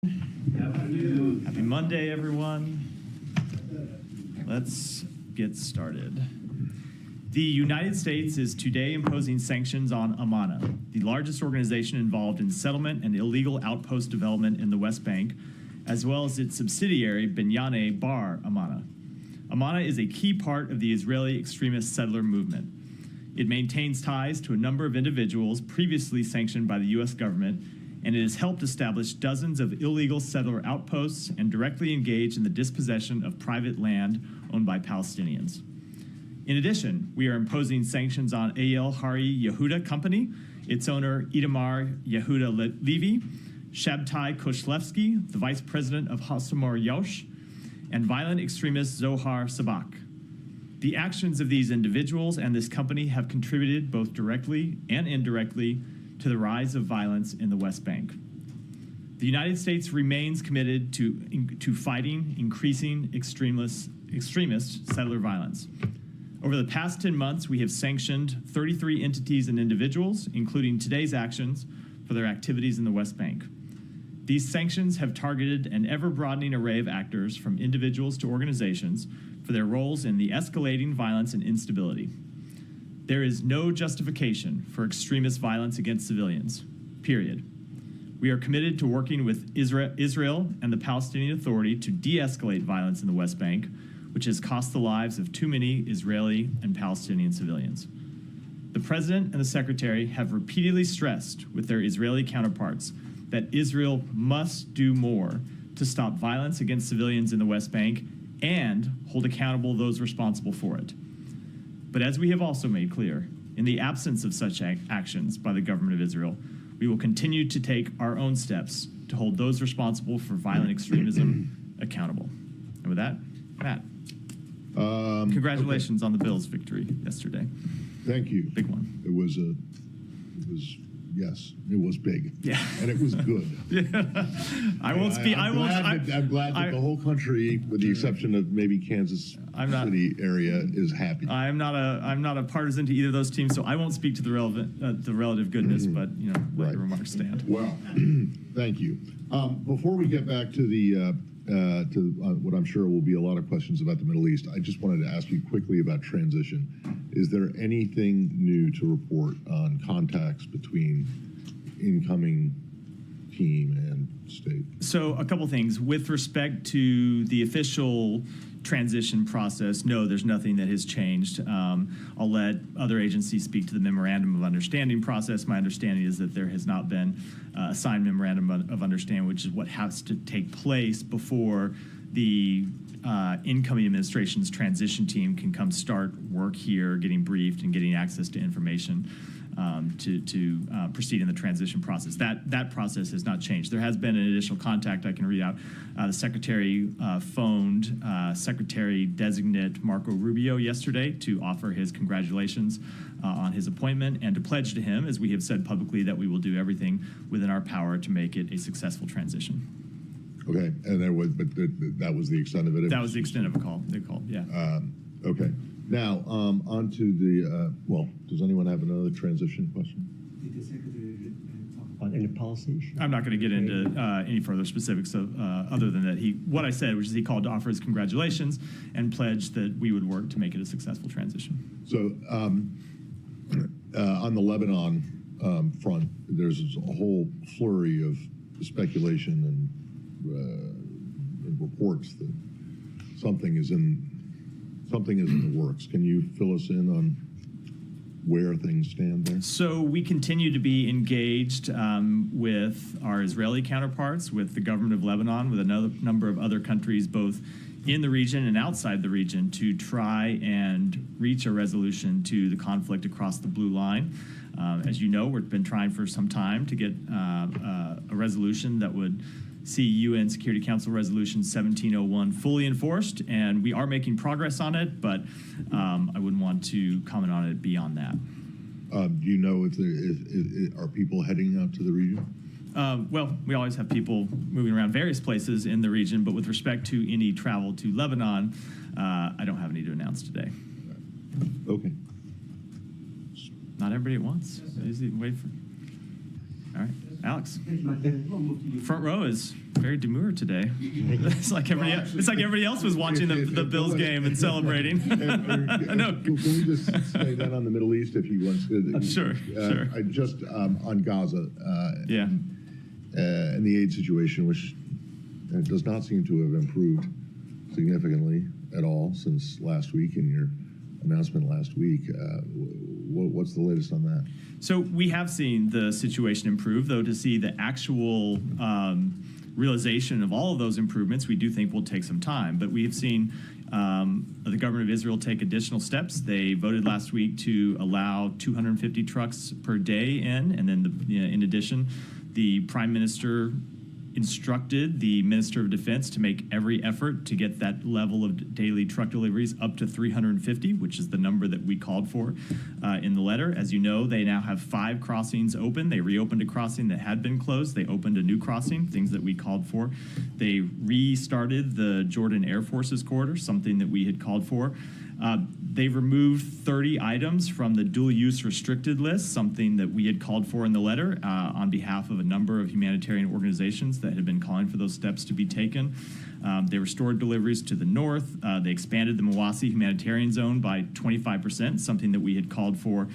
Happy Monday, everyone. Let's get started. The United States is today imposing sanctions on Amana, the largest organization involved in settlement and illegal outpost development in the West Bank, as well as its subsidiary Binyane Bar Amana. Amana is a key part of the Israeli extremist settler movement. It maintains ties to a number of individuals previously sanctioned by the U.S. government, and it has helped establish dozens of illegal settler outposts and directly engage in the dispossession of private land owned by Palestinians. In addition, we are imposing sanctions on Eyal Hari Yehuda Company, its owner Itamar Yehuda Levy, Shabtai Koshlevsky, the vice president of Hasamor Yosh, and violent extremist Zohar Sabak. The actions of these individuals and this company have contributed both directly and indirectly to the rise of violence in the West Bank. The United States remains committed to fighting increasing extremist settler violence. Over the past 10 months, we have sanctioned 33 entities and individuals, including today's actions, for their activities in the West Bank. These sanctions have targeted an ever-broadening array of actors, from individuals to organizations, for their roles in the escalating violence and instability. There is no justification for extremist violence against civilians, period. We are committed to working with Israel and the Palestinian Authority to de-escalate violence in the West Bank, which has cost the lives of too many Israeli and Palestinian civilians. The President and the Secretary have repeatedly stressed with their Israeli counterparts that Israel must do more to stop violence against civilians in the West Bank and hold accountable those responsible for it. But as we have also made clear, in the absence of such actions by the government of Israel, we will continue to take our own steps to hold those responsible for violent extremism accountable. And with that, Matt, congratulations on the Bills' victory yesterday. Thank you. Big one. It was yes, it was big. Yeah. And it was good. Yeah. I'm glad that the whole country, with the exception of maybe Kansas City area, is happy. I'm not a partisan to either of those teams, so I won't speak to the relative goodness, but let the remarks stand. Well, thank you. Before we get back to the what I'm sure will be a lot of questions about the Middle East, I just wanted to ask you quickly about transition. Is there anything new to report on contacts between incoming team and state? So a couple things. With respect to the official transition process, no, there's nothing that has changed. I'll let other agencies speak to the Memorandum of Understanding process. My understanding is that there has not been a signed Memorandum of Understanding, which is what has to take place before the incoming administration's transition team can come start work here, getting briefed and getting access to information to proceed in the transition process. That process has not changed. There has been an additional contact I can read out. The Secretary phoned Secretary-designate Marco Rubio yesterday to offer his congratulations on his appointment and to pledge to him, as we have said publicly, that we will do everything within our power to make it a successful transition. Okay, and that was the extent of it? That was the extent of the call, yeah. Okay. Now, on to the, well, does anyone have another transition question? Did the Secretary talk about any policy issue? I'm not going to get into any further specifics other than that what I said, which is he called to offer his congratulations and pledged that we would work to make it a successful transition. So on the Lebanon front, there's a whole flurry of speculation and reports that something is in the works. Can you fill us in on where things stand there? So we continue to be engaged with our Israeli counterparts, with the government of Lebanon, with a number of other countries, both in the region and outside the region, to try and reach a resolution to the conflict across the blue line. As you know, we've been trying for some time to get a resolution that would see UN Security Council Resolution 1701 fully enforced, and we are making progress on it, but I wouldn't want to comment on it beyond that. Do you know if are people heading out to the region? Well, we always have people moving around various places in the region, but with respect to any travel to Lebanon, I don't have any to announce today. Okay. Not everybody at once. Easy, wait for. All right, Alex. Thank you, Matt. I'll move to you. Front row is very demure today. It's like everybody else was watching the Bills game and celebrating. No. Can we just stay then on the Middle East if he wants to? Sure. I just on Gaza. Yeah. And the aid situation, which does not seem to have improved significantly at all since last week in your announcement last week. What's the latest on that? So we have seen the situation improve, though to see the actual realization of all of those improvements, we do think will take some time. But we have seen the government of Israel take additional steps. They voted last week to allow 250 trucks per day in, and then in addition, the Prime Minister instructed the Minister of Defense to make every effort to get that level of daily truck deliveries up to 350, which is the number that we called for in the letter. As you know, they now have 5 crossings open. They reopened a crossing that had been closed. They opened a new crossing, things that we called for. They restarted the Jordan Air Force's corridor, something that we had called for. They removed 30 items from the dual-use restricted list, something that we had called for in the letter on behalf of a number of humanitarian organizations that had been calling for those steps to be taken. They restored deliveries to the north. They expanded the Mawasi humanitarian zone by 25%, something that we had called for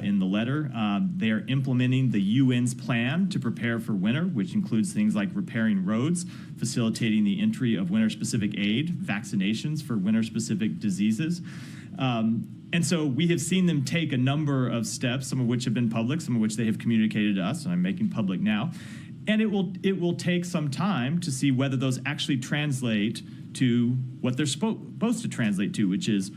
in the letter. They are implementing the UN's plan to prepare for winter, which includes things like repairing roads, facilitating the entry of winter-specific aid, vaccinations for winter-specific diseases. And so we have seen them take a number of steps, some of which have been public, some of which they have communicated to us, and I'm making public now. And it will take some time to see whether those actually translate to what they're supposed to translate to, which is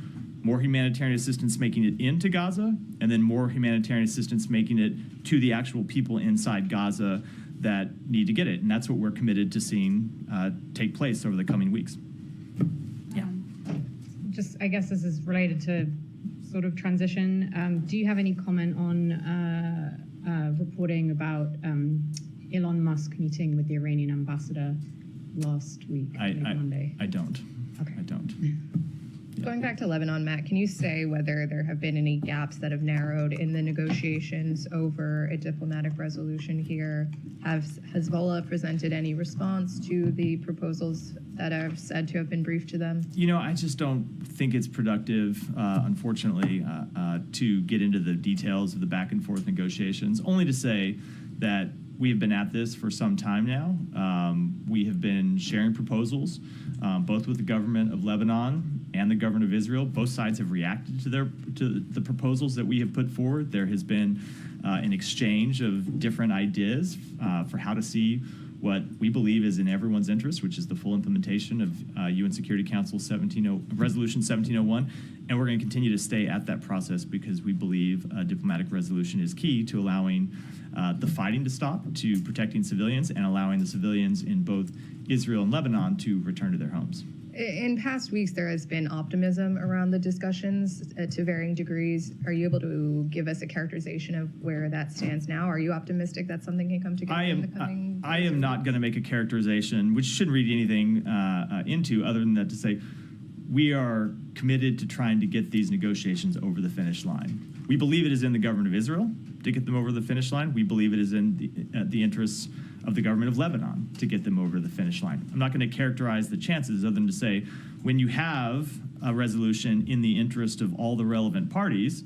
more humanitarian assistance making it into Gaza, and then more humanitarian assistance making it to the actual people inside Gaza that need to get it. And that's what we're committed to seeing take place over the coming weeks. Yeah. Just, I guess this is related to sort of transition. Do you have any comment on reporting about Elon Musk meeting with the Iranian ambassador last week, Monday? I don't. Okay. I don't. Going back to Lebanon, Matt, can you say whether there have been any gaps that have narrowed in the negotiations over a diplomatic resolution here? Has Hezbollah presented any response to the proposals that are said to have been briefed to them? You know, I just don't think it's productive, unfortunately, to get into the details of the back and forth negotiations, only to say that we have been at this for some time now. We have been sharing proposals, both with the government of Lebanon and the government of Israel. Both sides have reacted to the proposals that we have put forward. There has been an exchange of different ideas for how to see what we believe is in everyone's interest, which is the full implementation of UN Security Council Resolution 1701. And we're going to continue to stay at that process because we believe a diplomatic resolution is key to allowing the fighting to stop, to protecting civilians, and allowing the civilians in both Israel and Lebanon to return to their homes. In past weeks, there has been optimism around the discussions to varying degrees. Are you able to give us a characterization of where that stands now? Are you optimistic that something can come together in the coming days? I am not going to make a characterization, which shouldn't read anything into other than that to say we are committed to trying to get these negotiations over the finish line. We believe it is in the government of Israel to get them over the finish line. We believe it is in the interests of the government of Lebanon to get them over the finish line. I'm not going to characterize the chances other than to say when you have a resolution in the interest of all the relevant parties,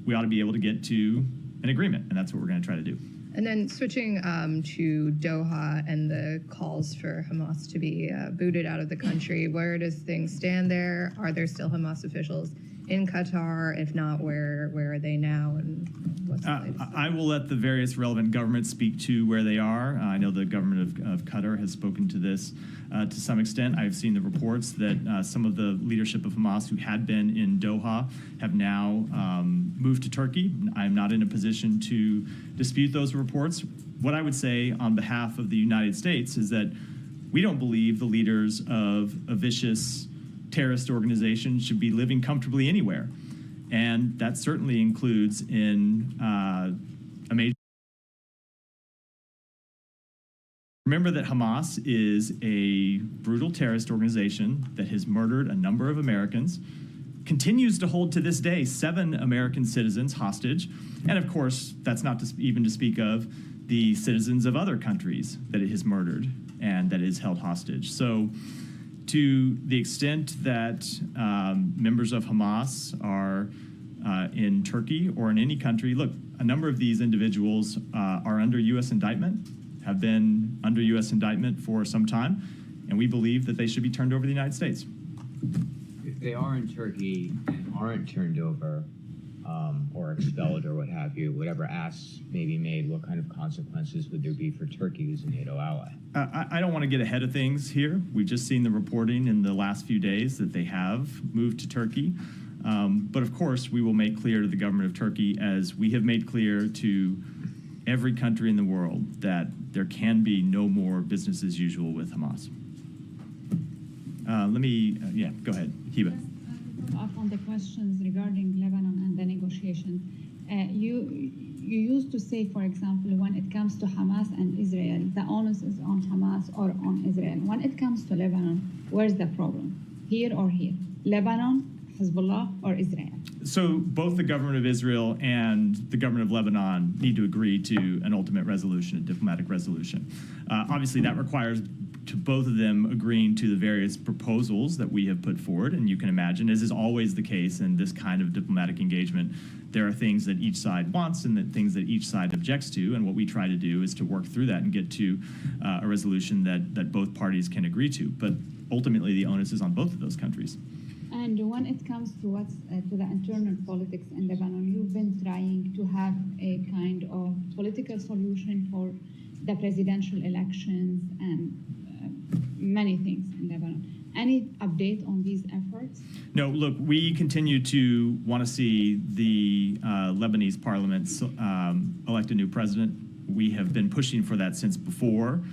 we ought to be able to get to an agreement, and that's what we're going to try to do. And then switching to Doha and the calls for Hamas to be booted out of the country, where does things stand there? Are there still Hamas officials in Qatar? If not, where are they now? And what's the latest? I will let the various relevant governments speak to where they are. I know the government of Qatar has spoken to this to some extent. I've seen the reports that some of the leadership of Hamas who had been in Doha have now moved to Turkey. I'm not in a position to dispute those reports. What I would say on behalf of the United States is that we don't believe the leaders of a vicious terrorist organization should be living comfortably anywhere. And that certainly includes in a major... Remember that Hamas is a brutal terrorist organization that has murdered a number of Americans. continues to hold to this day 7 American citizens hostage. And of course, that's not even to speak of the citizens of other countries that it has murdered and that it has held hostage. So to the extent that members of Hamas are in Turkey or in any country, look, a number of these individuals are under U.S. indictment, have been under U.S. indictment for some time, and we believe that they should be turned over to the United States. If they are in Turkey and aren't turned over or expelled or what have you, whatever asks may be made, what kind of consequences would there be for Turkey, who's a NATO ally? I don't want to get ahead of things here. We've just seen the reporting in the last few days that they have moved to Turkey. But of course, we will make clear to the government of Turkey, as we have made clear to every country in the world, that there can be no more business as usual with Hamas. Go ahead, Hiba. Up on the questions regarding Lebanon and the negotiations. You used to say, for example, when it comes to Hamas and Israel, the onus is on Hamas or on Israel. When it comes to Lebanon, where's the problem? Here or here? Lebanon, Hezbollah, or Israel? So both the government of Israel and the government of Lebanon need to agree to an ultimate resolution, a diplomatic resolution. Obviously, that requires to both of them agreeing to the various proposals that we have put forward. And you can imagine, as is always the case in this kind of diplomatic engagement, there are things that each side wants and things that each side objects to. And what we try to do is to work through that and get to a resolution that both parties can agree to. But ultimately, the onus is on both of those countries. And when it comes to what's to the internal politics in Lebanon, you've been trying to have a kind of political solution for the presidential elections and many things in Lebanon. Any update on these efforts? No, look, we continue to want to see the Lebanese parliament elect a new president. We have been pushing for that since before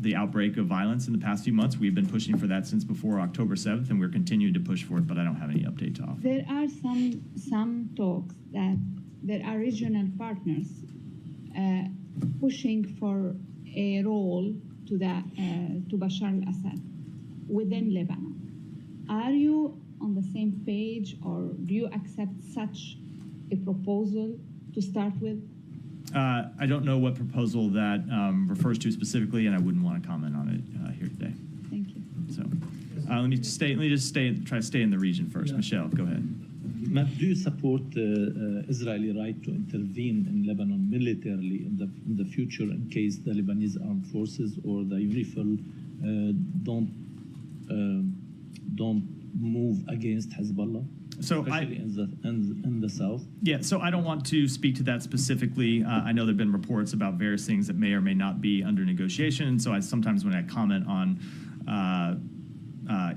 the outbreak of violence in the past few months. We've been pushing for that since before October 7th, and we're continuing to push for it, but I don't have any update to offer. There are some talks that there are regional partners pushing for a role to Bashar al-Assad within Lebanon. Are you on the same page, or do you accept such a proposal to start with? I don't know what proposal that refers to specifically, and I wouldn't want to comment on it here today. Thank you. So let me just try to stay in the region first. Yeah. Michelle, go ahead. Matt, do you support the Israeli right to intervene in Lebanon militarily in the future in case the Lebanese armed forces or the UNIFIL don't move against Hezbollah? So especially in the south. Yeah, so I don't want to speak to that specifically. I know there have been reports about various things that may or may not be under negotiation. So sometimes when I comment on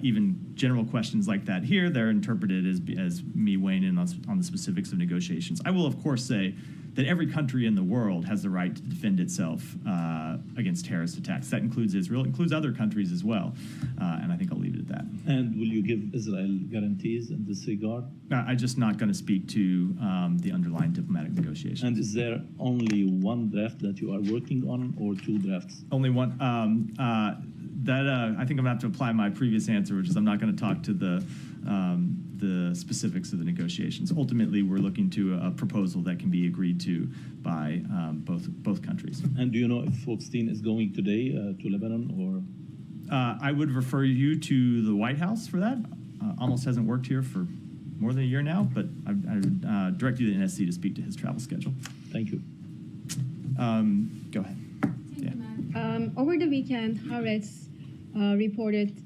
even general questions like that here, they're interpreted as me weighing in on the specifics of negotiations. I will, of course, say that every country in the world has the right to defend itself against terrorist attacks. That includes Israel, includes other countries as well. And I think I'll leave it at that. And will you give Israel guarantees in this regard? I'm just not going to speak to the underlying diplomatic negotiations. And is there only one draft that you are working on, or 2 drafts? Only one. I think I'm going to have to apply my previous answer, which is I'm not going to talk to the specifics of the negotiations. Ultimately, we're looking to a proposal that can be agreed to by both countries. And do you know if Folkstein is going today to Lebanon, or? I would refer you to the White House for that. Almost hasn't worked here for more than a year now, but I would direct you to the NSC to speak to his travel schedule. Thank you. Go ahead. Yeah. Over the weekend, Haaretz reported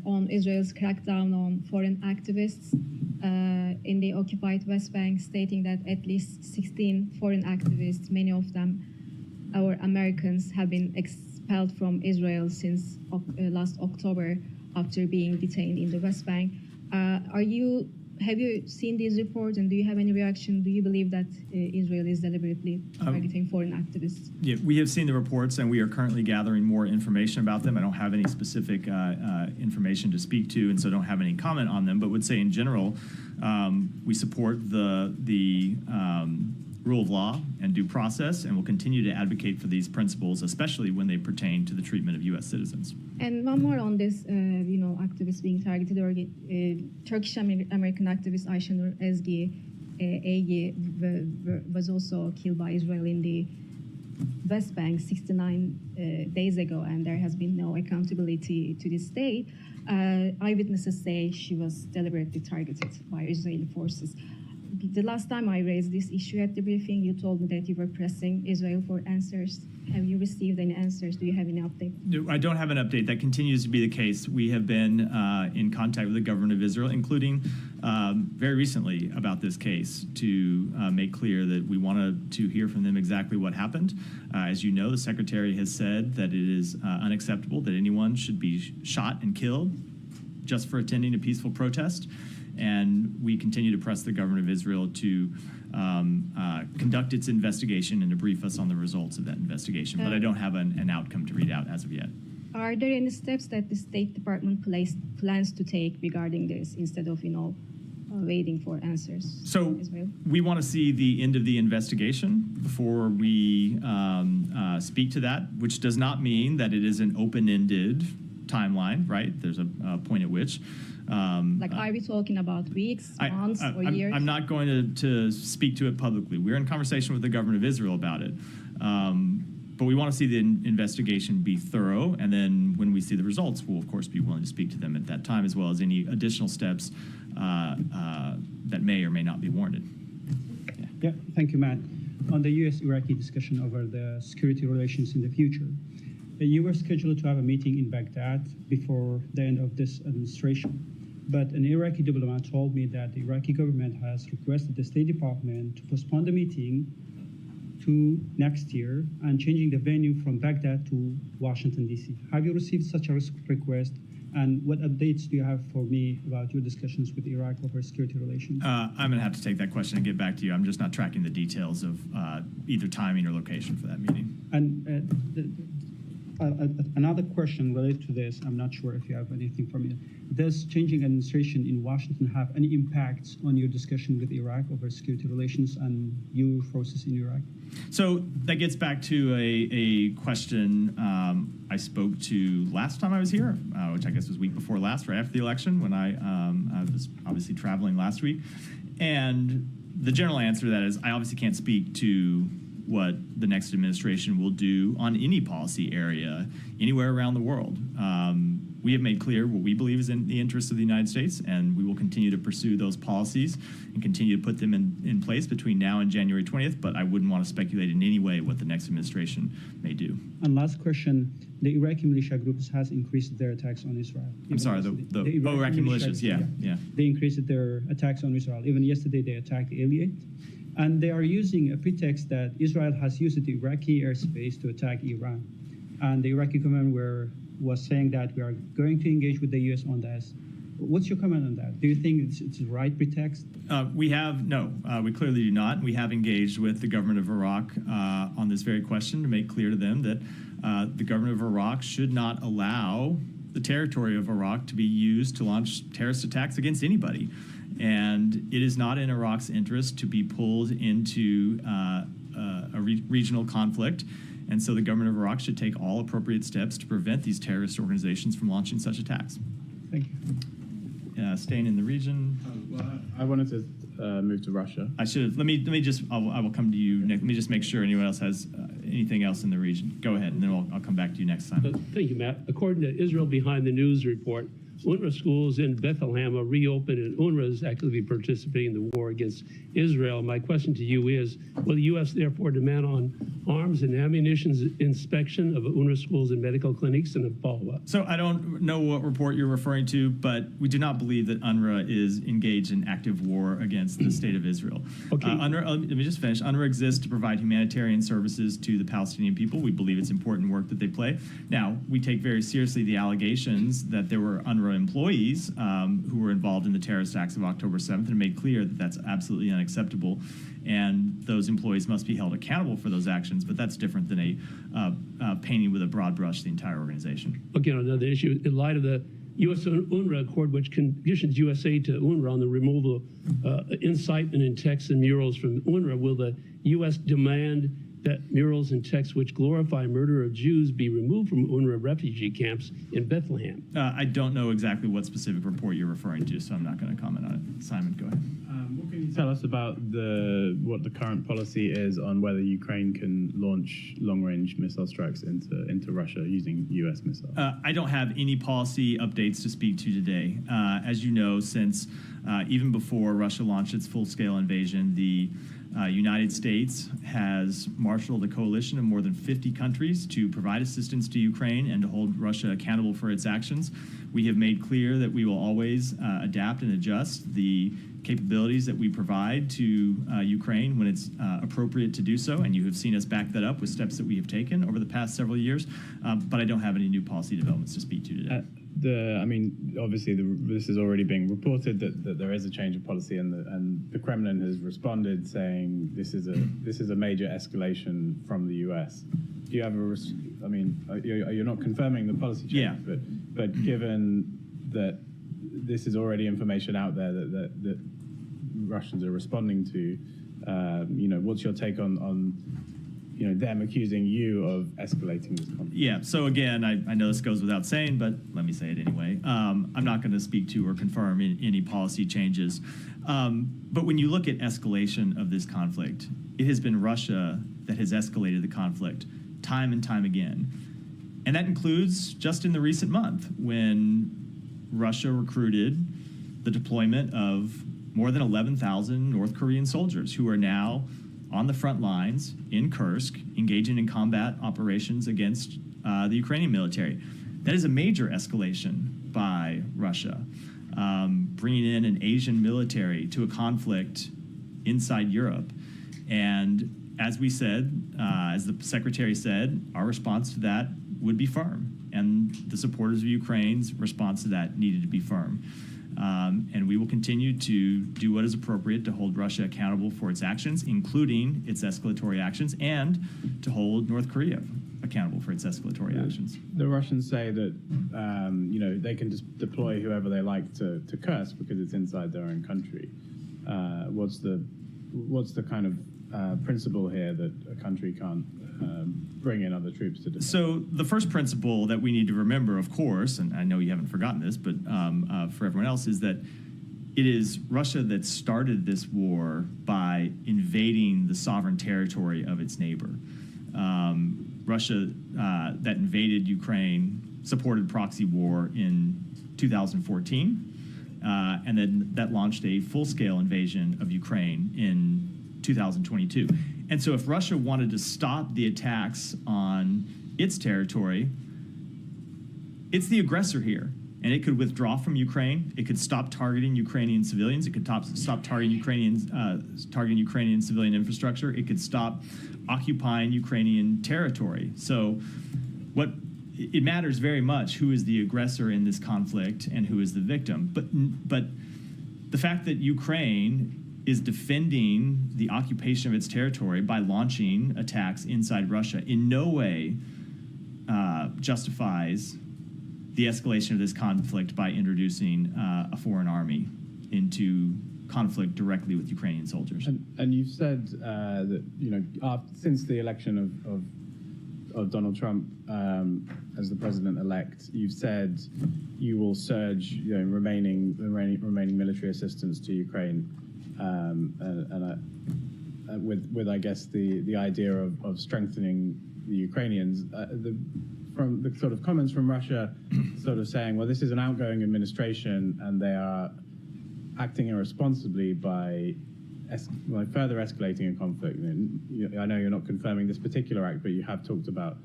on Israel's crackdown on foreign activists in the occupied West Bank, stating that at least 16 foreign activists, many of them our Americans, have been expelled from Israel since last October after being detained in the West Bank. Have you seen these reports, and do you have any reaction? Do you believe that Israel is deliberately targeting foreign activists? Yeah, we have seen the reports, and we are currently gathering more information about them. I don't have any specific information to speak to, and so don't have any comment on them, but would say in general, we support the rule of law, and due process, and will continue to advocate for these principles, especially when they pertain to the treatment of U.S. citizens. And one more on this, activists being targeted, or Turkish American activist Ayşenur Ezgi was also killed by Israel in the West Bank 69 days ago, and there has been no accountability to this day. Eyewitnesses say she was deliberately targeted by Israeli forces. The last time I raised this issue at the briefing, you told me that you were pressing Israel for answers. Have you received any answers? Do you have any update? No, I don't have an update. That continues to be the case. We have been in contact with the government of Israel, including very recently about this case, to make clear that we wanted to hear from them exactly what happened. As you know, the Secretary has said that it is unacceptable that anyone should be shot and killed just for attending a peaceful protest. And we continue to press the government of Israel to conduct its investigation and to brief us on the results of that investigation. But I don't have an outcome to read out as of yet. Are there any steps that the State Department plans to take regarding this instead of, waiting for answers So from Israel? we want to see the end of the investigation before we speak to that, which does not mean that it is an open-ended timeline, right? There's a point at which Are we talking about weeks, months, or years? I'm not going to speak to it publicly. We're in conversation with the government of Israel about it. But we want to see the investigation be thorough, and then when we see the results, we'll, of course, be willing to speak to them at that time, as well as any additional steps that may or may not be warranted. Yeah, thank you, Matt. On the U.S.-Iraqi discussion over the security relations in the future, you were scheduled to have a meeting in Baghdad before the end of this administration. But an Iraqi diplomat told me that the Iraqi government has requested the State Department to postpone the meeting to next year and changing the venue from Baghdad to Washington, D.C. Have you received such a request? And what updates do you have for me about your discussions with Iraq over security relations? I'm going to have to take that question and get back to you. I'm just not tracking the details of either timing or location for that meeting. And another question related to this, I'm not sure if you have anything for me. Does changing administration in Washington have any impacts on your discussion with Iraq over security relations and your forces in Iraq? So that gets back to a question I spoke to last time I was here, which I guess was week before last, right after the election, when I was obviously traveling last week. And the general answer to that is I obviously can't speak to what the next administration will do on any policy area anywhere around the world. We have made clear what we believe is in the interest of the United States, and we will continue to pursue those policies and continue to put them in place between now and January 20th, but I wouldn't want to speculate in any way what the next administration may do. And last question, the Iraqi militia groups has increased their attacks on Israel. I'm sorry, the Iraqi militias, yeah. They increased their attacks on Israel. Even yesterday they attacked Elliot. And they are using a pretext that Israel has used the Iraqi airspace to attack Iran. And the Iraqi government was saying that we are going to engage with the U.S. on this. What's your comment on that? Do you think it's the right pretext? We clearly do not. We have engaged with the government of Iraq on this very question to make clear to them that the government of Iraq should not allow the territory of Iraq to be used to launch terrorist attacks against anybody. And it is not in Iraq's interest to be pulled into a regional conflict. And so the government of Iraq should take all appropriate steps to prevent these terrorist organizations from launching such attacks. Thank you. Staying in the region. I wanted to move to Russia. I should have. Let me just. I will come to you. Let me just make sure anyone else has anything else in the region. Go ahead, and then I'll come back to you next time. Thank you, Matt. According to Israel Behind the News report, UNRWA schools in Bethlehem are reopened, and UNRWA is actively participating in the war against Israel. My question to you is, will the U.S. therefore demand on arms and ammunition inspection of UNRWA schools and medical clinics and a follow-up? So I don't know what report you're referring to, but we do not believe that UNRWA is engaged in active war against the state of Israel. Okay. Let me just finish. UNRWA exists to provide humanitarian services to the Palestinian people. We believe it's important work that they play. Now, we take very seriously the allegations that there were UNRWA employees who were involved in the terrorist acts of October 7th and made clear that that's absolutely unacceptable, and those employees must be held accountable for those actions, but that's different than a painting with a broad brush the entire organization. Okay, on another issue, in light of the U.S. UNRWA accord, which conditions USA to UNRWA on the removal of incitement in texts and murals from UNRWA. Will the U.S. demand that murals and texts which glorify murder of Jews be removed from UNRWA refugee camps in Bethlehem? I don't know exactly what specific report you're referring to, so I'm not going to comment on it. Simon, go ahead. What can you tell us about what the current policy is on whether Ukraine can launch long-range missile strikes into Russia using U.S. missiles? I don't have any policy updates to speak to today. As you know, since even before Russia launched its full-scale invasion, the United States has marshaled a coalition of more than 50 countries to provide assistance to Ukraine and to hold Russia accountable for its actions. We have made clear that we will always adapt and adjust the capabilities that we provide to Ukraine when it's appropriate to do so, and you have seen us back that up with steps that we have taken over the past several years, but I don't have any new policy developments to speak to today. Obviously, this is already being reported that there is a change of policy, and the Kremlin has responded saying this is a major escalation from the U.S. Do you have you're not confirming the policy change, Yeah. but given that this is already information out there that Russians are responding to, what's your take on them accusing you of escalating this conflict? Yeah, so again, I know this goes without saying, but let me say it anyway. I'm not going to speak to or confirm any policy changes. But when you look at escalation of this conflict, it has been Russia that has escalated the conflict time and time again. And that includes just in the recent month when Russia recruited the deployment of more than 11,000 North Korean soldiers who are now on the front lines in Kursk, engaging in combat operations against the Ukrainian military. That is a major escalation by Russia, bringing in an Asian military to a conflict inside Europe. And as we said, as the Secretary said, our response to that would be firm. And the supporters of Ukraine's response to that needed to be firm. And we will continue to do what is appropriate to hold Russia accountable for its actions, including its escalatory actions, and to hold North Korea accountable for its escalatory actions. The Russians say that they can just deploy whoever they like to Kursk because it's inside their own country. What's the kind of principle here that a country can't bring in other troops to defend? So the first principle that we need to remember, of course, and I know you haven't forgotten this, but for everyone else, is that it is Russia that started this war by invading the sovereign territory of its neighbor. Russia that invaded Ukraine supported proxy war in 2014, and then that launched a full-scale invasion of Ukraine in 2022. And so if Russia wanted to stop the attacks on its territory, it's the aggressor here. And it could withdraw from Ukraine. It could stop targeting Ukrainian civilians. It could stop targeting Ukrainian civilian infrastructure. It could stop occupying Ukrainian territory. So it matters very much who is the aggressor in this conflict and who is the victim. But the fact that Ukraine is defending the occupation of its territory by launching attacks inside Russia in no way justifies the escalation of this conflict by introducing a foreign army into conflict directly with Ukrainian soldiers. And you've said that since the election of Donald Trump as the president-elect, you've said you will surge remaining military assistance to Ukraine. With I guess the idea of strengthening the Ukrainians, from the sort of comments from Russia, sort of saying, well, this is an outgoing administration and they are acting irresponsibly by further escalating a conflict. I know you're not confirming this particular act, but you have talked about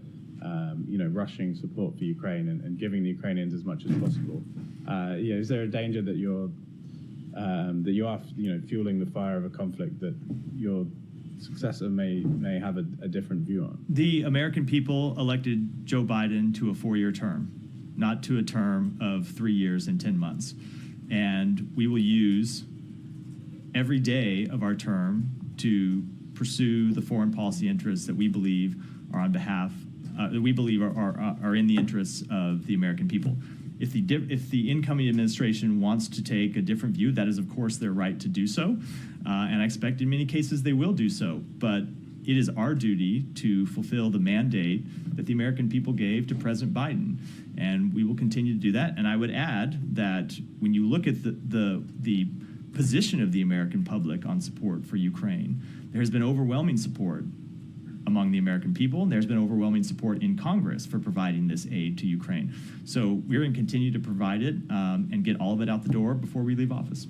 rushing support for Ukraine and giving the Ukrainians as much as possible. Is there a danger that you are fueling the fire of a conflict that your successor may have a different view on? The American people elected Joe Biden to a 4-year term, not to a term of 3 years and 10 months. And we will use every day of our term to pursue the foreign policy interests that we believe are on behalf, that we believe are in the interests of the American people. if the incoming administration wants to take a different view, that is, of course, their right to do so. And I expect in many cases they will do so. But it is our duty to fulfill the mandate that the American people gave to President Biden. And we will continue to do that. And I would add that when you look at the position of the American public on support for Ukraine, there has been overwhelming support among the American people, and there's been overwhelming support in Congress for providing this aid to Ukraine. So we're going to continue to provide it and get all of it out the door before we leave office.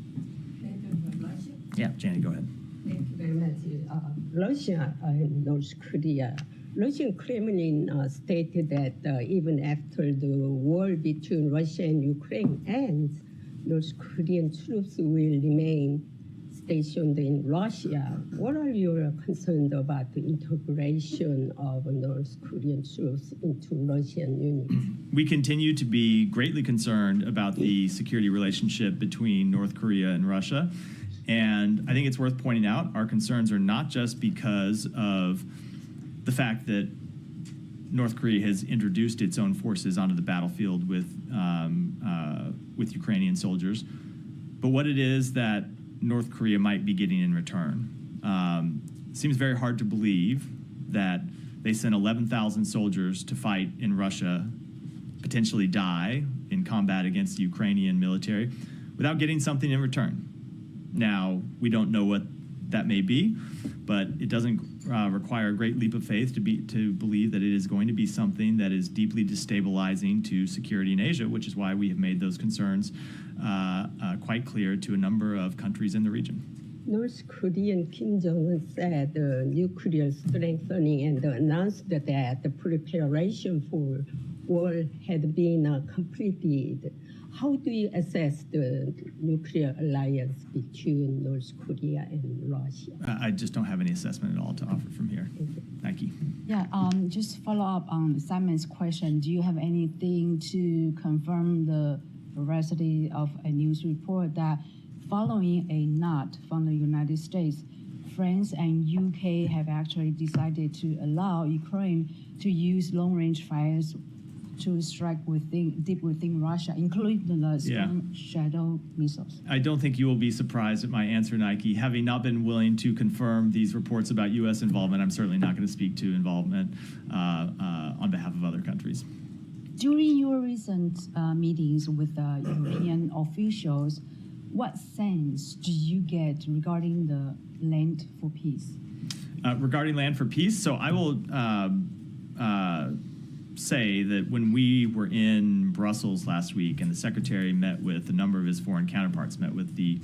Thank you very much. Yeah, Janet, go ahead. Thank you very much. Russia and North Korea. Russian Kremlin stated that even after the war between Russia and Ukraine ends, North Korean troops will remain stationed in Russia. What are your concerns about the integration of North Korean troops into Russian units? We continue to be greatly concerned about the security relationship between North Korea and Russia. And I think it's worth pointing out our concerns are not just because of the fact that North Korea has introduced its own forces onto the battlefield with Ukrainian soldiers, but what it is that North Korea might be getting in return. It seems very hard to believe that they sent 11,000 soldiers to fight in Russia, potentially die in combat against the Ukrainian military, without getting something in return. Now, we don't know what that may be, but it doesn't require a great leap of faith to believe that it is going to be something that is deeply destabilizing to security in Asia, which is why we have made those concerns quite clear to a number of countries in the region. North Korean Kim Jong-un said nuclear strengthening and announced that the preparation for war had been completed. How do you assess the nuclear alliance between North Korea and Russia? I just don't have any assessment at all to offer from here. Thank you. Yeah, just follow up on Simon's question. Do you have anything to confirm the veracity of a news report that following a nod from the United States, France and UK have actually decided to allow Ukraine to use long-range fires to strike deep within Russia, including the Storm Shadow missiles? I don't think you will be surprised at my answer, Nike. Having not been willing to confirm these reports about U.S. involvement, I'm certainly not going to speak to involvement on behalf of other countries. During your recent meetings with European officials, what sense do you get regarding the Land for Peace? Regarding Land for Peace, so I will say that when we were in Brussels last week and the Secretary met with a number of his foreign counterparts, met with the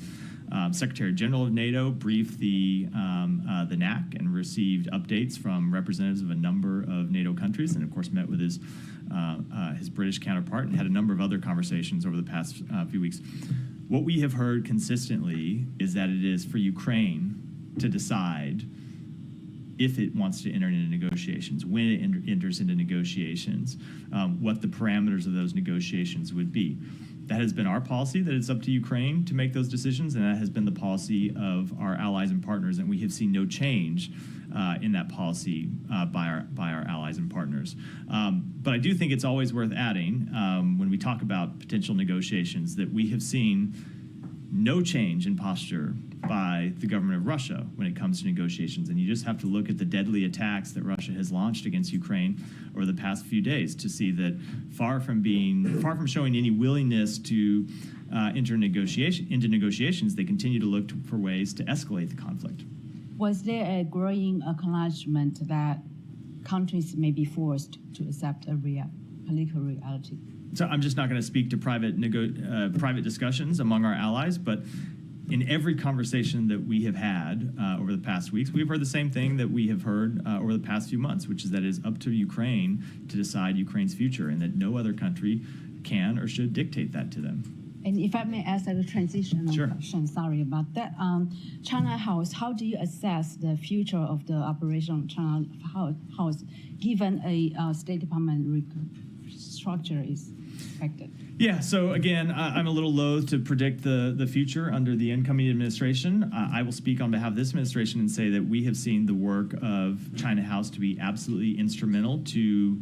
Secretary General of NATO, briefed the NAC and received updates from representatives of a number of NATO countries, and of course met with his British counterpart and had a number of other conversations over the past few weeks. What we have heard consistently is that it is for Ukraine to decide if it wants to enter into negotiations, when it enters into negotiations, what the parameters of those negotiations would be. That has been our policy, that it's up to Ukraine to make those decisions, and that has been the policy of our allies and partners, and we have seen no change in that policy by our allies and partners. But I do think it's always worth adding, when we talk about potential negotiations, that we have seen no change in posture by the government of Russia when it comes to negotiations. And you just have to look at the deadly attacks that Russia has launched against Ukraine over the past few days to see that far from showing any willingness to enter into negotiations, they continue to look for ways to escalate the conflict. Was there a growing acknowledgement that countries may be forced to accept a political reality? So I'm just not going to speak to private discussions among our allies, but in every conversation that we have had over the past weeks, we've heard the same thing that we have heard over the past few months, which is that it is up to Ukraine to decide Ukraine's future and that no other country can or should dictate that to them. And if I may ask a transitional Sure. question, sorry about that. China House, how do you assess the future of the Operation China House given a State Department structure is? expected? Yeah, so again, I'm a little loath to predict the future under the incoming administration. I will speak on behalf of this administration and say that we have seen the work of China House to be absolutely instrumental to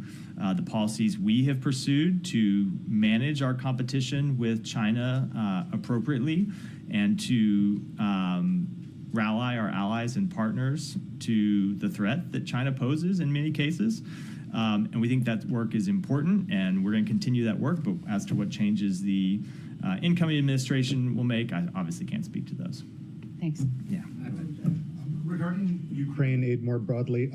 the policies we have pursued to manage our competition with China appropriately and to rally our allies and partners to the threat that China poses in many cases. And we think that work is important, and we're going to continue that work. But as to what changes the incoming administration will make, I obviously can't speak to those. Thanks. Yeah. Regarding Ukraine aid more broadly,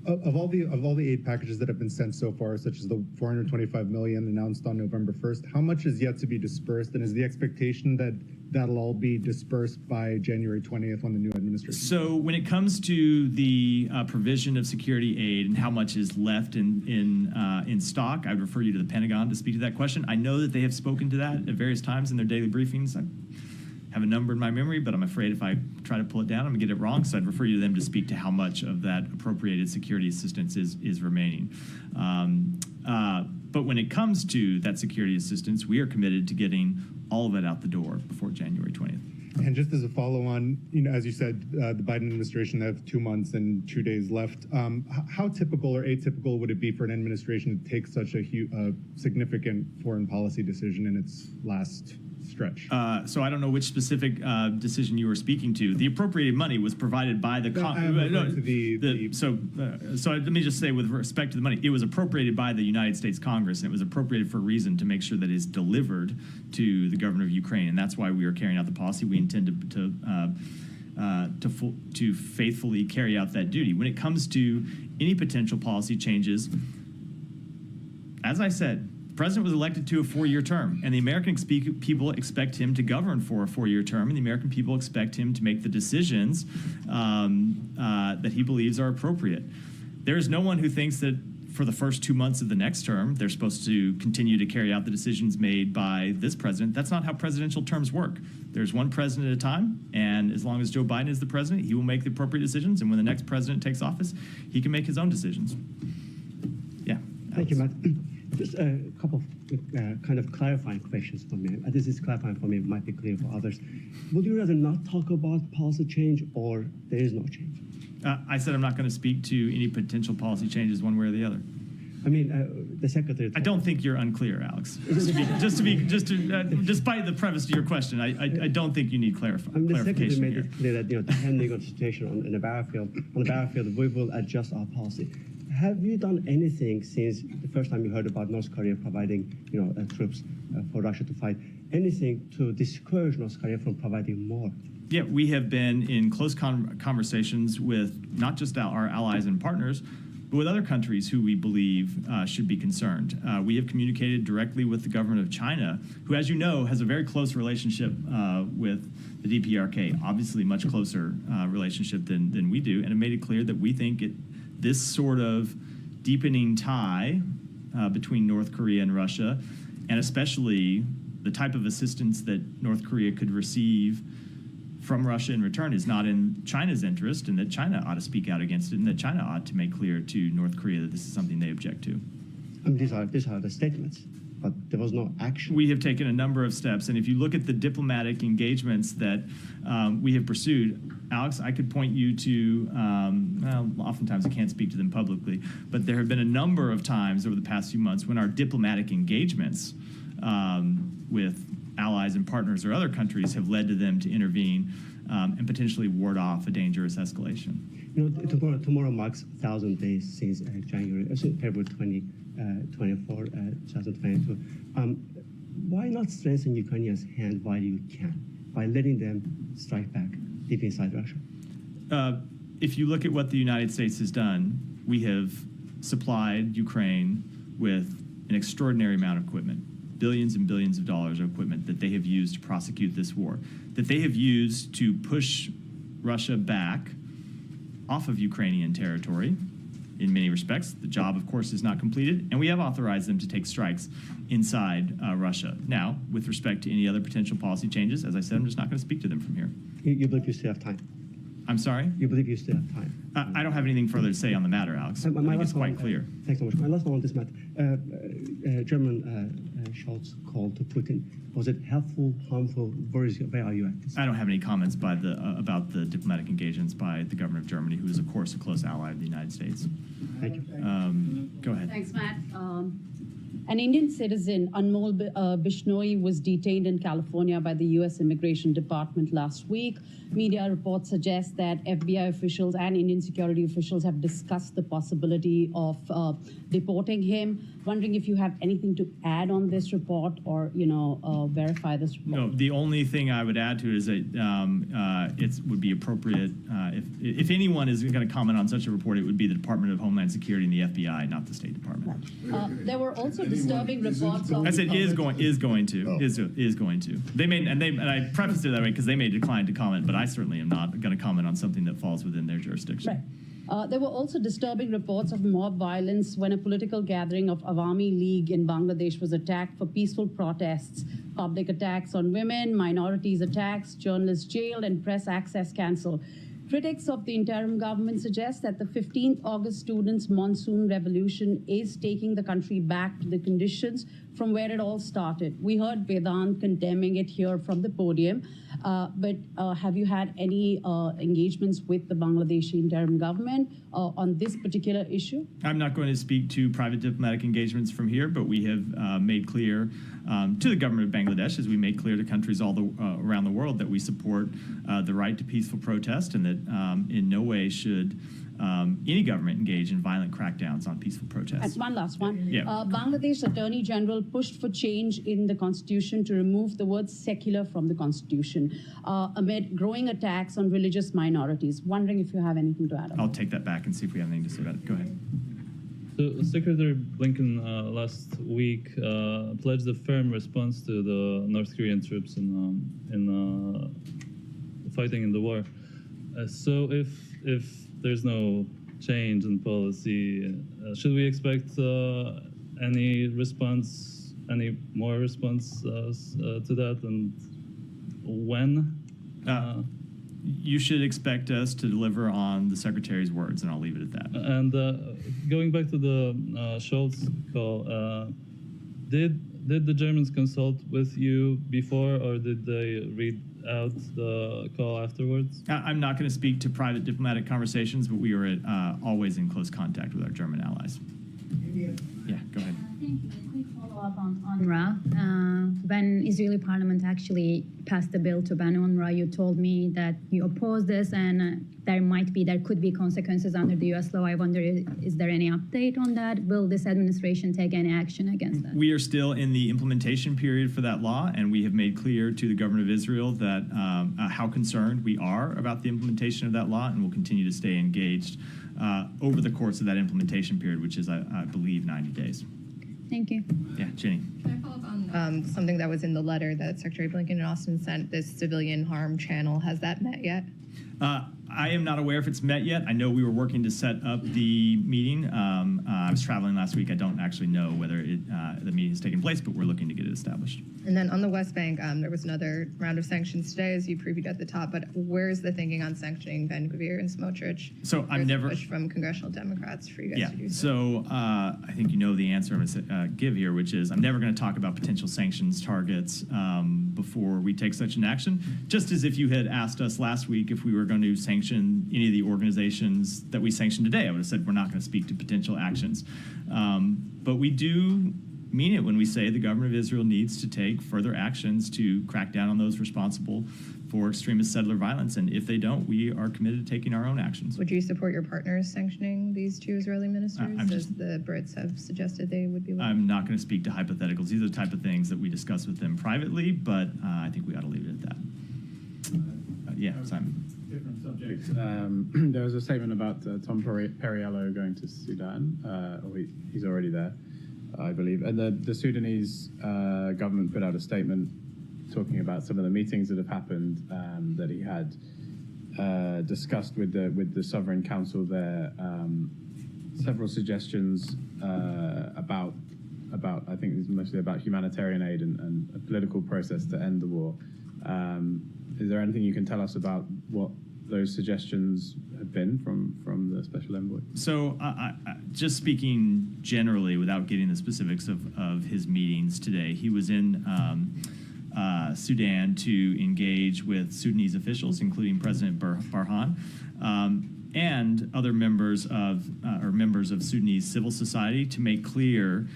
of all the aid packages that have been sent so far, such as the 425 million announced on November 1st, how much is yet to be dispersed, and is the expectation that that'll all be dispersed by January 20th when the new administration? So when it comes to the provision of security aid and how much is left in stock, I'd refer you to the Pentagon to speak to that question. I know that they have spoken to that at various times in their daily briefings. I have a number in my memory, but I'm afraid if I try to pull it down, I'm gonna get it wrong. So I'd refer you to them to speak to how much of that appropriated security assistance is remaining. But when it comes to that security assistance, we are committed to getting all of it out the door before January 20th. And just as a follow-on, as you said, the Biden administration have 2 months and 2 days left. How typical or atypical would it be for an administration to take such a significant foreign policy decision in its last stretch? So I don't know which specific decision you were speaking to. The appropriated money was provided by the So let me just say, with respect to the money, it was appropriated by the United States Congress, and it was appropriated for a reason, to make sure that it's delivered to the government of Ukraine, and that's why we are carrying out the policy. We intend to faithfully carry out that duty. When it comes to any potential policy changes, as I said, the president was elected to a 4-year term, and the American people expect him to govern for a 4-year term, and the American people expect him to make the decisions that he believes are appropriate. There is no one who thinks that for the first 2 months of the next term, they're supposed to continue to carry out the decisions made by this president. That's not how presidential terms work. There's one president at a time, and as long as Joe Biden is the president, he will make the appropriate decisions, and when the next president takes office, he can make his own decisions. Yeah. Thank you, Matt. Just a couple of kind of clarifying questions for me. This is clarifying for me, it might be clear for others. Would you rather not talk about policy change, or there is no change? I said I'm not going to speak to any potential policy changes one way or the other. I mean, the secretary. I don't think you're unclear, Alex. Despite the preface to your question, I don't think you need clarification. The secretary made it clear that depending on the situation on the battlefield, we will adjust our policy. Have you done anything since the first time you heard about North Korea providing, troops for Russia to fight? Anything to discourage North Korea from providing more? Yeah, we have been in close conversations with not just our allies and partners, but with other countries who we believe should be concerned. We have communicated directly with the government of China, who, as you know, has a very close relationship with the DPRK, obviously much closer relationship than we do, and have made it clear that we think this sort of deepening tie between North Korea and Russia, and especially the type of assistance that North Korea could receive from Russia in return, is not in China's interest, and that China ought to speak out against it, and that China ought to make clear to North Korea that this is something they object to. These are the statements, but there was no action. We have taken a number of steps, and if you look at the diplomatic engagements that we have pursued, Alex, I could point you to, oftentimes I can't speak to them publicly, but there have been a number of times over the past few months when our diplomatic engagements with allies and partners or other countries have led to them to intervene and potentially ward off a dangerous escalation. Tomorrow marks 1,000 days since February 24, 2022. Why not strengthen Ukrainians' hand while you can, by letting them strike back deep inside Russia? If you look at what the United States has done, we have supplied Ukraine with an extraordinary amount of equipment. Billions and billions of dollars of equipment that they have used to prosecute this war, that they have used to push Russia back off of Ukrainian territory in many respects. The job, of course, is not completed, and we have authorized them to take strikes inside Russia. Now, with respect to any other potential policy changes, as I said, I'm just not going to speak to them from here. You believe you still have time? I'm sorry? You believe you still have time? I don't have anything further to say on the matter, Alex. I think it's quite clear. Thanks so much. My last one on this matter. German Scholz called to Putin. Was it helpful, harmful? Where are you at this? I don't have any comments about the diplomatic engagements by the government of Germany, who is, of course, a close ally of the United States. Thank you. Go ahead. Thanks, Matt. An Indian citizen, Anmol Bishnoi, was detained in California by the U.S. Immigration Department last week. Media reports suggest that FBI officials and Indian security officials have discussed the possibility of deporting him. Wondering if you have anything to add on this report or, verify this report. No, the only thing I would add to it is that it would be appropriate if anyone is going to comment on such a report, it would be the Department of Homeland Security and the FBI, not the State Department. There were also disturbing reports of... I said is going to. They may, and I prefaced it that way because they may decline to comment, but I certainly am not going to comment on something that falls within their jurisdiction. Right. There were also disturbing reports of mob violence when a political gathering of Awami League in Bangladesh was attacked for peaceful protests. Public attacks on women, minorities attacks, journalists jailed, and press access cancelled. Critics of the interim government suggest that the 15th August students' monsoon revolution is taking the country back to the conditions from where it all started. We heard Vedant condemning it here from the podium, but have you had any engagements with the Bangladeshi interim government on this particular issue? I'm not going to speak to private diplomatic engagements from here, but we have made clear to the government of Bangladesh, as we make clear to countries all around the world, that we support the right to peaceful protest and that in no way should any government engage in violent crackdowns on peaceful protests. And one last one. Yeah. Bangladesh Attorney General pushed for change in the constitution to remove the word secular from the constitution amid growing attacks on religious minorities. Wondering if you have anything to add on. I'll take that back and see if we have anything to say about it. Go ahead. So Secretary Blinken last week pledged a firm response to the North Korean troops in fighting in the war. So if there's no change in policy, should we expect any more response to that, and when? You should expect us to deliver on the Secretary's words, and I'll leave it at that. And going back to the Scholz call, did the Germans consult with you before, or did they read out the call afterwards? I'm not going to speak to private diplomatic conversations, but we are always in close contact with our German allies. Yeah, go ahead. Thank you. A quick follow-up on UNRWA. When Israeli parliament actually passed the bill to ban UNRWA, you told me that you oppose this and there could be consequences under the U.S. law. I wonder, is there any update on that? Will this administration take any action against that? We are still in the implementation period for that law, and we have made clear to the government of Israel that how concerned we are about the implementation of that law, and will continue to stay engaged over the course of that implementation period, which is, I believe, 90 days. Thank you. Yeah, Jenny. Can I follow up on something that was in the letter that Secretary Blinken and Austin sent, this civilian harm channel? Has that met yet? I am not aware if it's met yet. I know we were working to set up the meeting. I was traveling last week. I don't actually know whether the meeting has taken place, but we're looking to get it established. And then on the West Bank, there was another round of sanctions today, as you previewed at the top. But where's the thinking on sanctioning Ben Gvir and Smotrich? So I'm never push from congressional Democrats for you guys to do so. So I think you know the answer I'm going to give here, which is I'm never going to talk about potential sanctions targets before we take such an action. Just as if you had asked us last week if we were going to sanction any of the organizations that we sanctioned today, I would have said we're not going to speak to potential actions. But we do mean it when we say the government of Israel needs to take further actions to crack down on those responsible for extremist settler violence. And if they don't, we are committed to taking our own actions. Would you support your partners sanctioning these two Israeli ministers, as the Brits have suggested they would be? I'm not going to speak to hypotheticals. These are the type of things that we discuss with them privately, but I think we ought to leave it at that. Yeah, Simon. Different subject. There was a statement about Tom Perriello going to Sudan. He's already there, I believe. And the Sudanese government put out a statement talking about some of the meetings that have happened that he had discussed with the Sovereign Council there. Several suggestions about I think it's mostly about humanitarian aid and a political process to end the war. Is there anything you can tell us about what those suggestions have been from the special envoy? So, just speaking generally, without getting the specifics of his meetings today, he was in Sudan to engage with Sudanese officials, including President Burhan, and other members of Sudanese civil society, to make clear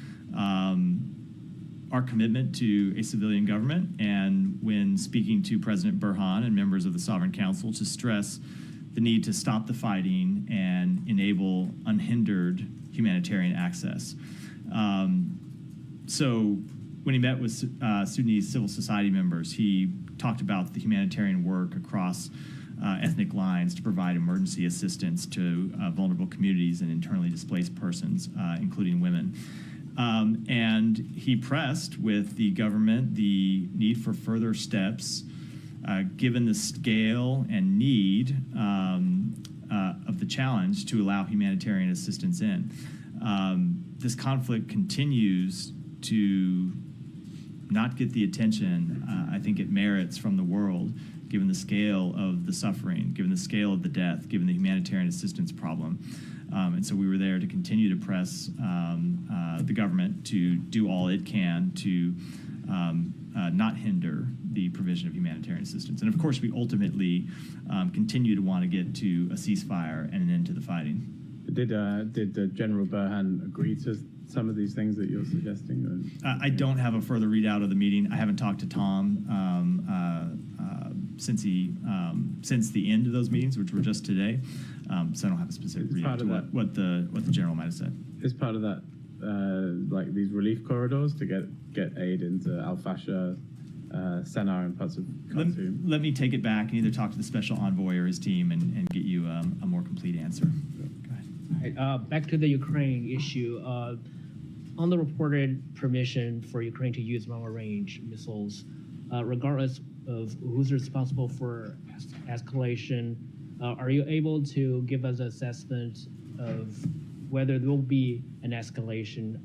our commitment to a civilian government, and when speaking to President Burhan and members of the Sovereign Council, to stress the need to stop the fighting and enable unhindered humanitarian access. So when he met with Sudanese civil society members, he talked about the humanitarian work across ethnic lines to provide emergency assistance to vulnerable communities and internally displaced persons, including women. And he pressed with the government the need for further steps, given the scale and need of the challenge, to allow humanitarian assistance in. This conflict continues to not get the attention I think it merits from the world, given the scale of the suffering, given the scale of the death, given the humanitarian assistance problem. And so we were there to continue to press the government to do all it can to not hinder the provision of humanitarian assistance. And of course, we ultimately continue to want to get to a ceasefire and an end to the fighting. Did General Burhan agree to some of these things that you're suggesting? I don't have a further readout of the meeting. I haven't talked to Tom since the end of those meetings, which were just today. So I don't have a specific readout to what the general might have said. Is part of that like these relief corridors to get aid into Al-Fasher, Sennar, and parts of Khartoum? Let me take it back and either talk to the special envoy or his team and get you a more complete answer. Back to the Ukraine issue. On the reported permission for Ukraine to use long-range missiles, regardless of who's responsible for escalation, are you able to give us an assessment of whether there will be an escalation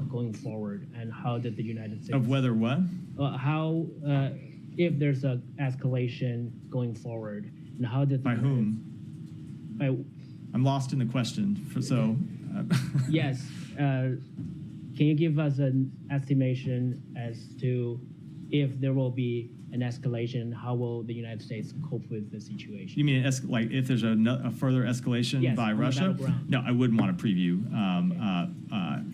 going forward, and how did the United States... Of whether what? How, if there's an escalation going forward, and how did... By whom? I'm lost in the question, Yes. Can you give us an estimation as to if there will be an escalation, how will the United States cope with the situation? You mean like if there's a further escalation by Russia? No, I wouldn't want to preview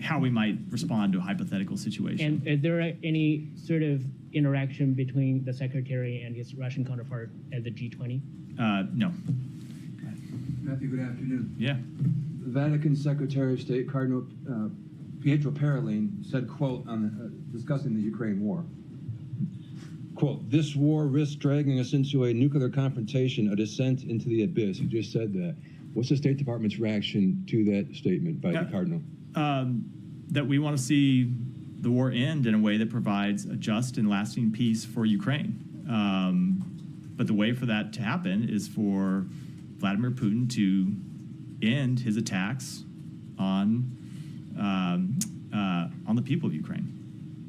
how we might respond to a hypothetical situation. And is there any sort of interaction between the Secretary and his Russian counterpart at the G20? No. Matthew, good afternoon. Yeah. The Vatican Secretary of State Cardinal Pietro Parolin said, quote, on discussing the Ukraine war, quote, "This war risks dragging us into a nuclear confrontation, a descent into the abyss." You just said that. What's the State Department's reaction to that statement by the Cardinal? That we want to see the war end in a way that provides a just and lasting peace for Ukraine. But the way for that to happen is for Vladimir Putin to end his attacks on the people of Ukraine.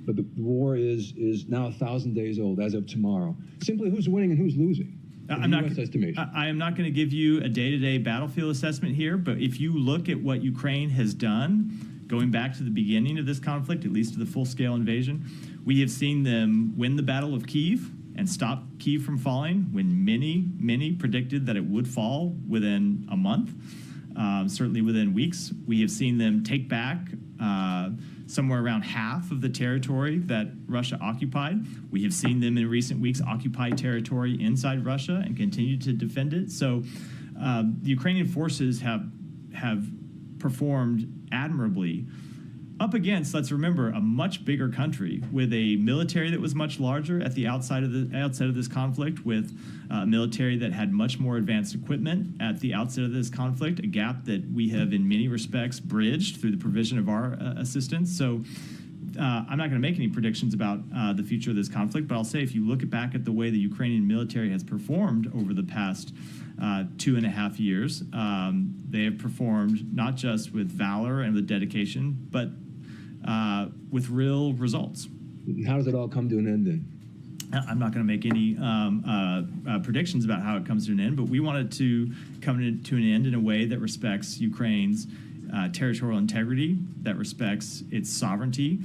But the war is now 1,000 days old as of tomorrow. Simply, who's winning and who's losing? I am not going to give you a day-to-day battlefield assessment here, but if you look at what Ukraine has done, going back to the beginning of this conflict, at least to the full-scale invasion, we have seen them win the Battle of Kyiv and stop Kyiv from falling when many predicted that it would fall within a month, certainly within weeks. We have seen them take back somewhere around half of the territory that Russia occupied. We have seen them in recent weeks occupy territory inside Russia and continue to defend it. So the Ukrainian forces have performed admirably up against, let's remember, a much bigger country with a military that was much larger at the outset of this conflict, with a military that had much more advanced equipment at the outset of this conflict, a gap that we have in many respects bridged through the provision of our assistance. So I'm not going to make any predictions about the future of this conflict, but I'll say if you look back at the way the Ukrainian military has performed over the past 2.5 years, they have performed not just with valor and with dedication, but with real results. How does it all come to an end then? I'm not going to make any predictions about how it comes to an end, but we want it to come to an end in a way that respects Ukraine's territorial integrity, that respects its sovereignty,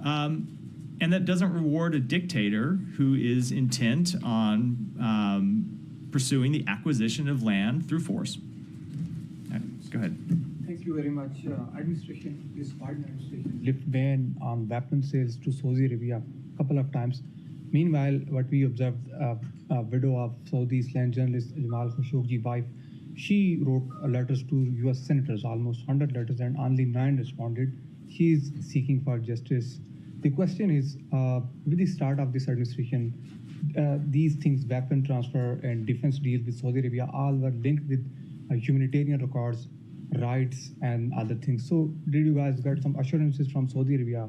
and that doesn't reward a dictator who is intent on pursuing the acquisition of land through force. Go ahead. Thank you very much. Administration, this Biden administration lift ban on weapon sales to Saudi Arabia a couple of times. Meanwhile, what we observed, a widow of Saudi land journalist Jamal Khashoggi's wife, she wrote letters to U.S. senators, almost 100 letters, and only 9 responded. She is seeking for justice. The question is, with the start of this administration, these things, weapon transfer and defense deals with Saudi Arabia, all were linked with humanitarian records, rights, and other things. So did you guys get some assurances from Saudi Arabia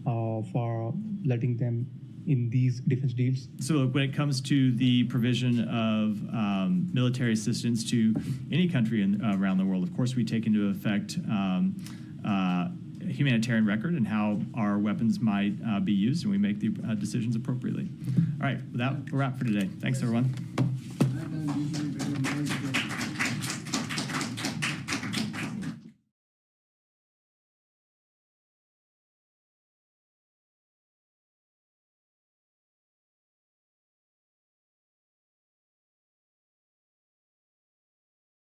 for letting them in these defense deals? So when it comes to the provision of military assistance to any country around the world, of course, we take into effect humanitarian record and how our weapons might be used, and we make the decisions appropriately. All right, with that, we're wrap for today. Thanks, everyone.